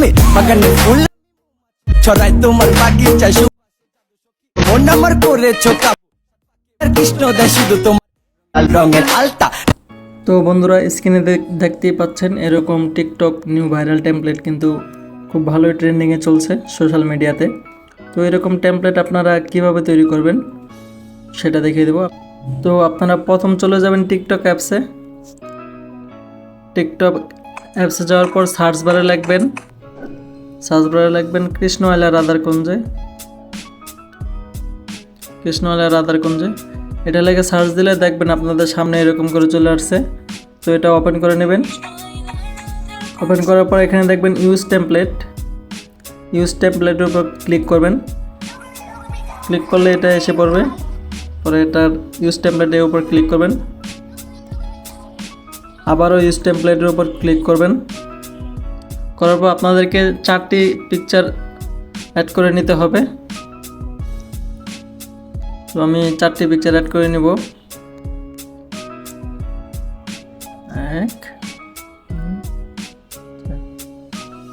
তুমি বাগানে ফুল ছড়াই তোমার বাগিচায় মন আমার করেছো কৃষ্ণ দেয় শুধু তোমার লাল রঙের আলতা। তো বন্ধুরা স্ক্রিনে দেখতেই পাচ্ছেন এরকম টিকটক নিউ ভাইরাল টেমপ্লেট কিন্তু খুব ভালোই ট্রেন্ডিংয়ে চলছে সোশ্যাল মিডিয়াতে। তো এরকম টেমপ্লেট আপনারা কিভাবে তৈরি করবেন সেটা দেখিয়ে দেব। তো আপনারা প্রথম চলে যাবেন টিকটক অ্যাপসে। টিকটক অ্যাপসে যাওয়ার পর সার্চ বারে লিখবেন কৃষ্ণওয়ালা রাধার কুঞ্জে। এটা লেগে সার্চ দিলে দেখবেন আপনাদের সামনে এরকম করে চলে আসছে। তো এটা ওপেন করে নেবেন। ওপেন করার পর এখানে দেখবেন ইউজ টেমপ্লেটের উপর ক্লিক করবেন। ক্লিক করলে এটা এসে পড়বে। পরে এটার ইউজ টেমপ্লেটের উপর ক্লিক করবেন। আবারও ইউজ টেমপ্লেটের উপর ক্লিক করবেন। করার পর আপনাদেরকে 4টি পিকচার অ্যাড করে নিতে হবে। তো আমি 4টি পিকচার অ্যাড করে নিব।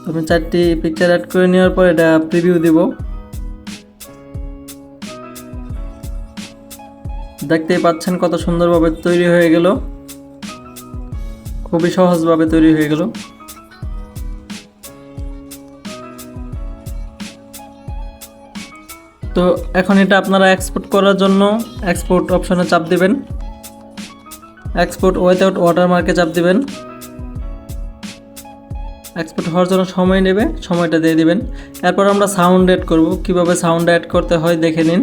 আমি 4টি পিকচার অ্যাড করে নেওয়ার পর এটা প্রিভিউ দিব। দেখতেই পাচ্ছেন কত সুন্দরভাবে তৈরি হয়ে গেল, খুবই সহজভাবে তৈরি হয়ে গেল। তো এখন এটা আপনারা এক্সপোর্ট করার জন্য এক্সপোর্ট অপশনে চাপ দিবেন। এক্সপোর্ট উইথাউট ওয়াটারমার্কে চাপ দিবেন। এক্সপোর্ট হওয়ার জন্য সময় নেবে, সময়টা দিয়ে দিবেন। এরপর আমরা সাউন্ড অ্যাড করব। কিভাবে সাউন্ড অ্যাড করতে হয় দেখে নিন।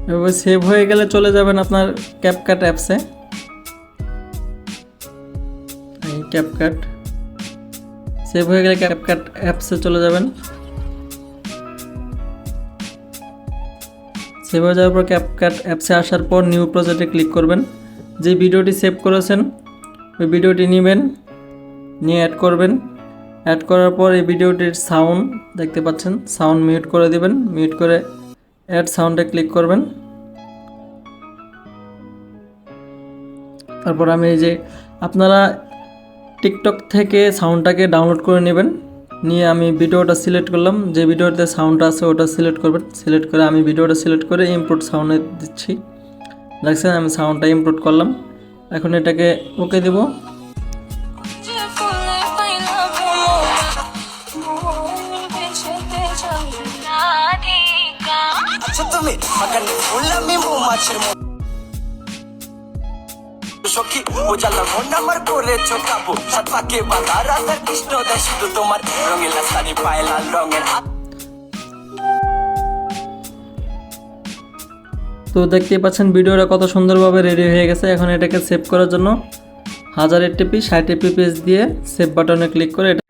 এভাবে সেভ হয়ে গেলে চলে যাবেন আপনার ক্যাপকাট অ্যাপসে। ক্যাপকাট সেভ হয়ে গেলে ক্যাপকাট অ্যাপসে চলে যাবেন। সেভ হয়ে যাওয়ার পর ক্যাপকাট অ্যাপসে আসার পর নিউ প্রজেক্টে ক্লিক করবেন। যে ভিডিওটি সেভ করেছেন ওই ভিডিওটি নেবেন, নিয়ে অ্যাড করবেন। অ্যাড করার পর এই ভিডিওটির সাউন্ড দেখতে পাচ্ছেন, সাউন্ড মিউট করে দিবেন। মিউট করে অ্যাড সাউন্ডে ক্লিক করবেন। তারপর আমি এই যে আপনারা টিকটক থেকে সাউন্ডটাকে ডাউনলোড করে নেবেন। নিয়ে আমি ভিডিওটা সিলেক্ট করলাম, যে ভিডিওতে সাউন্ডটা আছে ওটা সিলেক্ট করবেন। সিলেক্ট করে আমি ভিডিওটা সিলেক্ট করে ইম্পোর্ট সাউন্ডে দিচ্ছি। দেখছেন আমি সাউন্ডটা ইম্পোর্ট করলাম। এখন এটাকে ওকে দেব। তুমি বাগানে ফুল আমি মৌমাছির সখী উজালা মন আমার করেছো কাবু সাত পাকে বাঁধা রাধার কৃষ্ণ দেয় শুধু তোমার রঙিলা শাড়ি পায় লাল রঙের। তো দেখতেই পাচ্ছেন ভিডিওটা কত সুন্দরভাবে রেডি হয়ে গেছে। এখন এটাকে সেভ করার জন্য 1080p 60 fps দিয়ে সেভ বাটনে ক্লিক করে এটা